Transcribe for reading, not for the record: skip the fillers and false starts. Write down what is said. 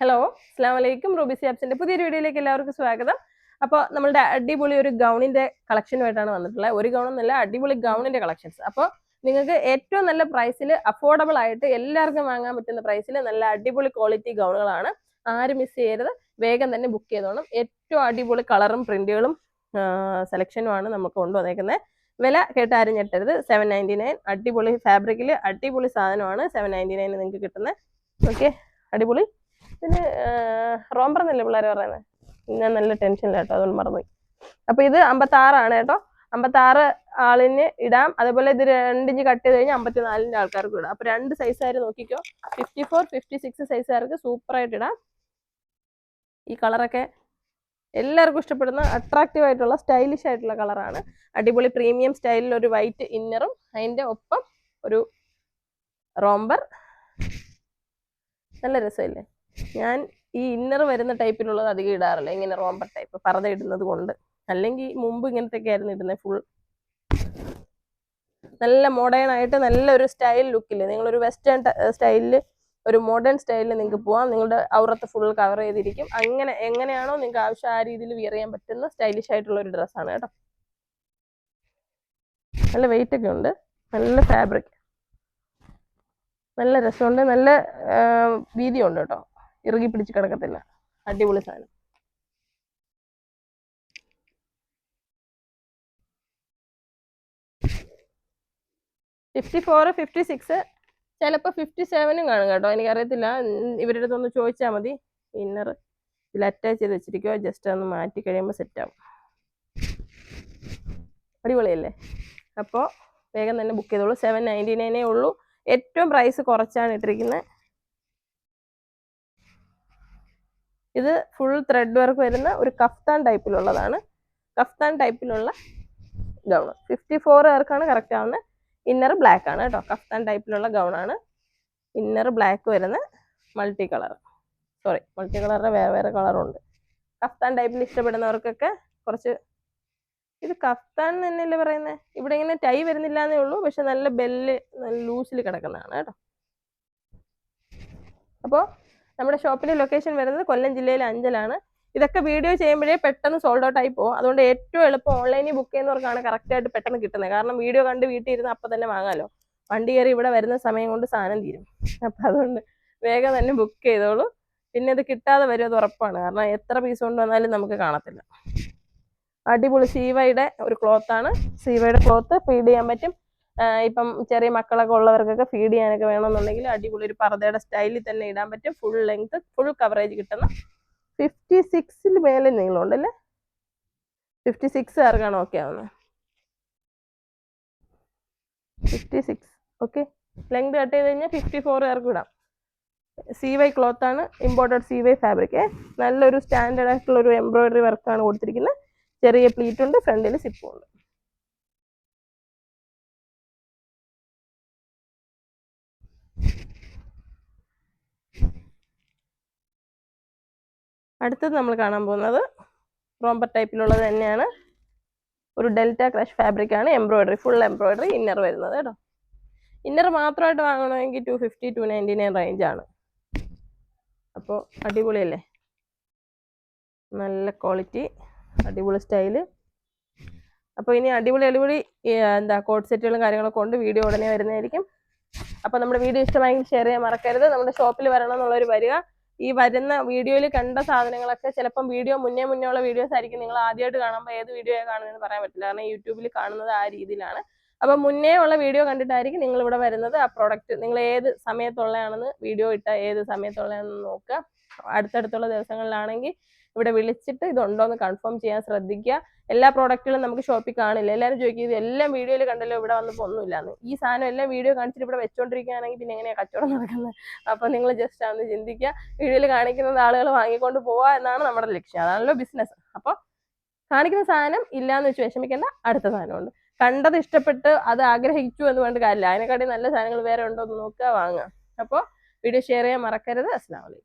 Hello, അസ്സലാമു അലൈക്കും. Ruby സിയാബ്സിന്റെ പുതിയൊരു വീഡിയോയിലേക്ക് എല്ലാവർക്കും സ്വാഗതം. അപ്പോൾ നമ്മളുടെ അടിപൊളി ഒരു ഗൗണിന്റെ കളക്ഷനുമായിട്ടാണ് വന്നിട്ടുള്ളത്. ഒരു ഗൗണൊന്നല്ല, അടിപൊളി ഗൗണിന്റെ കളക്ഷൻസ്. അപ്പോൾ നിങ്ങൾക്ക് ഏറ്റവും നല്ല പ്രൈസിൽ അഫോർഡബിൾ ആയിട്ട് എല്ലാവർക്കും വാങ്ങാൻ പറ്റുന്ന പ്രൈസിൽ നല്ല അടിപൊളി ക്വാളിറ്റി ഗൗണുകളാണ്. ആരും മിസ് ചെയ്യരുത്, വേഗം തന്നെ ബുക്ക് ചെയ്തോണം. ഏറ്റവും അടിപൊളി കളറും പ്രിന്റുകളും സെലക്ഷനുമാണ് നമുക്ക് കൊണ്ടുവന്നേക്കുന്നത്. വില കേട്ട് ആരും ഞെട്ടരുത്. 799, അടിപൊളി ഫാബ്രിക്കിൽ അടിപൊളി സാധനമാണ്. 799 നിങ്ങൾക്ക് കിട്ടുന്നത്. ഓക്കെ, അടിപൊളി. പിന്നെ റോംബർ എന്നല്ലേ പിള്ളേർ പറയുന്നത്? ഞാൻ നല്ല ടെൻഷനിലാട്ടോ, അതുകൊണ്ട് മറന്നുപോയി. അപ്പൊ ഇത് 56 കേട്ടോ. 56 ആളിന് ഇടാം. അതേപോലെ ഇത് 2 ഇഞ്ച് കട്ട് ചെയ്ത് കഴിഞ്ഞാൽ 54 ആൾക്കാർക്ക് ഇടാം. അപ്പൊ 2 സൈസുകാർ നോക്കിക്കോ. 54, 56 സൈസുകാർക്ക് സൂപ്പർ ആയിട്ട് ഇടാം. ഈ കളറൊക്കെ എല്ലാവർക്കും ഇഷ്ടപ്പെടുന്ന അട്രാക്റ്റീവ് ആയിട്ടുള്ള സ്റ്റൈലിഷ് ആയിട്ടുള്ള കളറാണ്. അടിപൊളി പ്രീമിയം സ്റ്റൈലിൽ ഒരു വൈറ്റ് ഇന്നറും അതിന്റെ ഒപ്പം ഒരു റോംബർ. നല്ല രസമില്ലേ? ഞാൻ ഈ ഇന്നർ വരുന്ന ടൈപ്പിലുള്ളത് അധികം ഇടാറില്ല, ഇങ്ങനെ റോംബർ ടൈപ്പ് പർദ്ദ ഇടുന്നത് കൊണ്ട്. അല്ലെങ്കിൽ മുമ്പ് ഇങ്ങനത്തെയൊക്കെ ആയിരുന്നു ഇടുന്നത്. ഫുൾ നല്ല മോഡേൺ ആയിട്ട് നല്ലൊരു സ്റ്റൈൽ ലുക്കിൽ, നിങ്ങളൊരു വെസ്റ്റേൺ സ്റ്റൈലിൽ, ഒരു മോഡേൺ സ്റ്റൈലിൽ നിങ്ങൾക്ക് പോവാം. നിങ്ങളുടെ ഔറത്ത് ഫുൾ കവർ ചെയ്തിരിക്കും. അങ്ങനെ എങ്ങനെയാണോ നിങ്ങൾക്ക് ആവശ്യം ആ രീതിയിൽ വിയർ ചെയ്യാൻ പറ്റുന്ന സ്റ്റൈലിഷ് ആയിട്ടുള്ള ഒരു ഡ്രസ്സാണ് കേട്ടോ. നല്ല വെയിറ്റ് ഒക്കെ ഉണ്ട്, നല്ല ഫാബ്രിക്, നല്ല രസമുണ്ട്, നല്ല വീതിയുണ്ട് കേട്ടോ. ഇറുകി പിടിച്ച് കിടക്കത്തില്ല. അടിപൊളി സാധനം. $54, $56, ചിലപ്പോൾ $57 കാണും കേട്ടോ. എനിക്കറിയത്തില്ല, ഇവരുടെ അടുത്തൊന്ന് ചോദിച്ചാൽ മതി. ഇന്നർ ഇതിൽ അറ്റാച്ച് ചെയ്ത് വെച്ചിരിക്കുക. ജസ്റ്റ് ഒന്ന് മാറ്റി കഴിയുമ്പോൾ സെറ്റാവും. അടിപൊളിയല്ലേ? അപ്പോൾ വേഗം തന്നെ ബുക്ക് ചെയ്തോളൂ. 799 ഉള്ളൂ. ഏറ്റവും പ്രൈസ് കുറച്ചാണ് ഇട്ടിരിക്കുന്നത്. ഇത് ഫുൾ ത്രെഡ് വർക്ക് വരുന്ന ഒരു കഫ്താൻ ടൈപ്പിലുള്ളതാണ്. കഫ്താൻ ടൈപ്പിലുള്ള ഗൗൺ 54 പേർക്കാണ് കറക്റ്റ് ആവുന്നത്. ഇന്നർ ബ്ലാക്ക് ആണ് കേട്ടോ. കഫ്താൻ ടൈപ്പിലുള്ള ഗൗണാണ്. ഇന്നർ ബ്ലാക്ക് വരുന്ന മൾട്ടി കളറിന്റെ വേറെ വേറെ കളറുണ്ട്. കഫ്താൻ ടൈപ്പിൽ ഇഷ്ടപ്പെടുന്നവർക്കൊക്കെ കുറച്ച്, ഇത് കഫ്താൻ തന്നെയല്ലേ പറയുന്നത്. ഇവിടെ ഇങ്ങനെ ടൈ വരുന്നില്ല എന്നേ ഉള്ളൂ, പക്ഷെ നല്ല ബെല്ല് നല്ല ലൂസിൽ കിടക്കുന്നതാണ് കേട്ടോ. അപ്പോൾ നമ്മുടെ ഷോപ്പിന്റെ ലൊക്കേഷൻ വരുന്നത് കൊല്ലം ജില്ലയിലെ അഞ്ചലാണ്. ഇതൊക്കെ വീഡിയോ ചെയ്യുമ്പോഴേ പെട്ടെന്ന് സോൾഡ് ഔട്ട് ആയി പോകും. അതുകൊണ്ട് ഏറ്റവും എളുപ്പം ഓൺലൈനിൽ ബുക്ക് ചെയ്യുന്നവർക്കാണ് കറക്റ്റായിട്ട് പെട്ടെന്ന് കിട്ടുന്നത്. കാരണം വീഡിയോ കണ്ട് വീട്ടിൽ ഇരുന്ന് അപ്പം തന്നെ വാങ്ങാമല്ലോ. വണ്ടി കയറി ഇവിടെ വരുന്ന സമയം കൊണ്ട് സാധനം തീരും. അപ്പം അതുകൊണ്ട് വേഗം തന്നെ ബുക്ക് ചെയ്തോളൂ. പിന്നെ ഇത് കിട്ടാതെ വരും, അത് ഉറപ്പാണ്. കാരണം എത്ര പീസ് കൊണ്ട് വന്നാലും നമുക്ക് കാണത്തില്ല. അടിപൊളി സീവയുടെ ഒരു ക്ലോത്താണ്. സീവയുടെ ക്ലോത്ത് ഫീഡ് ചെയ്യാൻ പറ്റും. ഇപ്പം ചെറിയ മക്കളൊക്കെ ഉള്ളവർക്കൊക്കെ ഫീഡ് ചെയ്യാനൊക്കെ വേണമെന്നുണ്ടെങ്കിൽ അടിപൊളി ഒരു പർദ്ദയുടെ സ്റ്റൈലിൽ തന്നെ ഇടാൻ പറ്റും. ഫുൾ ലെങ്ത്, ഫുൾ കവറേജ് കിട്ടുന്ന 56 മേലെ നീളമുണ്ടല്ലേ. 56 ആർക്കാണ് ഓക്കെ ആവുന്നത്. 56 ഓക്കെ. ലെങ്ത് കട്ട് ചെയ്ത് കഴിഞ്ഞാൽ 54 ആർക്കും ഇടാം. CY ക്ലോത്ത് ആണ്, ഇമ്പോർട്ടഡ് CY ഫാബ്രിക്. നല്ലൊരു സ്റ്റാൻഡേർഡ് ആയിട്ടുള്ള ഒരു എംബ്രോയിഡറി വർക്കാണ് കൊടുത്തിരിക്കുന്നത്. ചെറിയ പ്ലീറ്റ് ഉണ്ട്, ഫ്രണ്ടിൽ സിപ്പും ഉണ്ട്. അടുത്തത് നമ്മൾ കാണാൻ പോകുന്നത് റോംബർ ടൈപ്പിലുള്ളത് തന്നെയാണ്. ഒരു ഡെൽറ്റ ക്രഷ് ഫാബ്രിക് ആണ്. എംബ്രോയിഡറി, ഫുൾ എംബ്രോയിഡറി ഇന്നർ വരുന്നത് കേട്ടോ. ഇന്നർ മാത്രമായിട്ട് വാങ്ങണമെങ്കിൽ 250, 299 റേഞ്ചാണ്. അപ്പോൾ അടിപൊളിയല്ലേ? നല്ല ക്വാളിറ്റി, അടിപൊളി സ്റ്റൈല്. അപ്പോൾ ഇനി അടിപൊളി കോഡ് സെറ്റുകളും കാര്യങ്ങളൊക്കെ കൊണ്ട് വീഡിയോ ഉടനെ വരുന്നതായിരിക്കും. അപ്പോൾ നമ്മുടെ വീഡിയോ ഇഷ്ടമായെങ്കിൽ ഷെയർ ചെയ്യാൻ മറക്കരുത്. നമ്മുടെ ഷോപ്പിൽ വരണം എന്നുള്ളവർ വരിക. ഈ വരുന്ന വീഡിയോയിൽ കണ്ട സാധനങ്ങളൊക്കെ ചിലപ്പം വീഡിയോ മുന്നേ ഉള്ള വീഡിയോസ് ആയിരിക്കും. നിങ്ങൾ ആദ്യമായിട്ട് കാണുമ്പോൾ ഏത് വീഡിയോ കാണുന്നതെന്ന് പറയാൻ പറ്റില്ല. കാരണം യൂട്യൂബിൽ കാണുന്നത് ആ രീതിയിലാണ്. അപ്പം മുന്നേ ഉള്ള വീഡിയോ കണ്ടിട്ടായിരിക്കും നിങ്ങൾ ഇവിടെ വരുന്നത്. ആ പ്രോഡക്റ്റ് നിങ്ങൾ ഏത് സമയത്തുള്ളതാണെന്ന്, വീഡിയോ ഇട്ട ഏത് സമയത്തുള്ളതാണെന്ന് നോക്കുക. അടുത്തടുത്തുള്ള ദിവസങ്ങളിലാണെങ്കിൽ ഇവിടെ വിളിച്ചിട്ട് ഇതുണ്ടോയെന്ന് കൺഫേം ചെയ്യാൻ ശ്രദ്ധിക്കുക. എല്ലാ പ്രോഡക്റ്റുകളും നമുക്ക് ഷോപ്പിൽ കാണില്ല. എല്ലാവരും ചോദിക്കും ഇത് എല്ലാം വീഡിയോയിൽ കണ്ടല്ലോ, ഇവിടെ വന്നപ്പോൾ ഒന്നുമില്ലാന്ന്. ഈ സാധനം എല്ലാം വീഡിയോ കാണിച്ചിട്ട് ഇവിടെ വെച്ചോണ്ടിരിക്കുകയാണെങ്കിൽ പിന്നെ എങ്ങനെയാണ് കച്ചവടം നടക്കുന്നത്? അപ്പോൾ നിങ്ങൾ ജസ്റ്റ് അതൊന്ന് ചിന്തിക്കുക. വീഡിയോയിൽ കാണിക്കുന്നത് ആളുകൾ വാങ്ങിക്കൊണ്ട് പോവുക എന്നാണ് നമ്മുടെ ലക്ഷ്യം. അതാണല്ലോ ബിസിനസ്. അപ്പോൾ കാണിക്കുന്ന സാധനം ഇല്ലാന്ന് വെച്ച് വിഷമിക്കേണ്ട, അടുത്ത സാധനമുണ്ട്. കണ്ടത് ഇഷ്ടപ്പെട്ട് അത് ആഗ്രഹിച്ചു എന്ന് പറഞ്ഞിട്ട് കാര്യമില്ല. അതിനെക്കാട്ടി നല്ല സാധനങ്ങൾ വേറെ ഉണ്ടോ എന്ന് നോക്കുക, വാങ്ങുക. അപ്പോൾ വീഡിയോ ഷെയർ ചെയ്യാൻ മറക്കരുത്. അസ്സലാമു അലൈക്കും.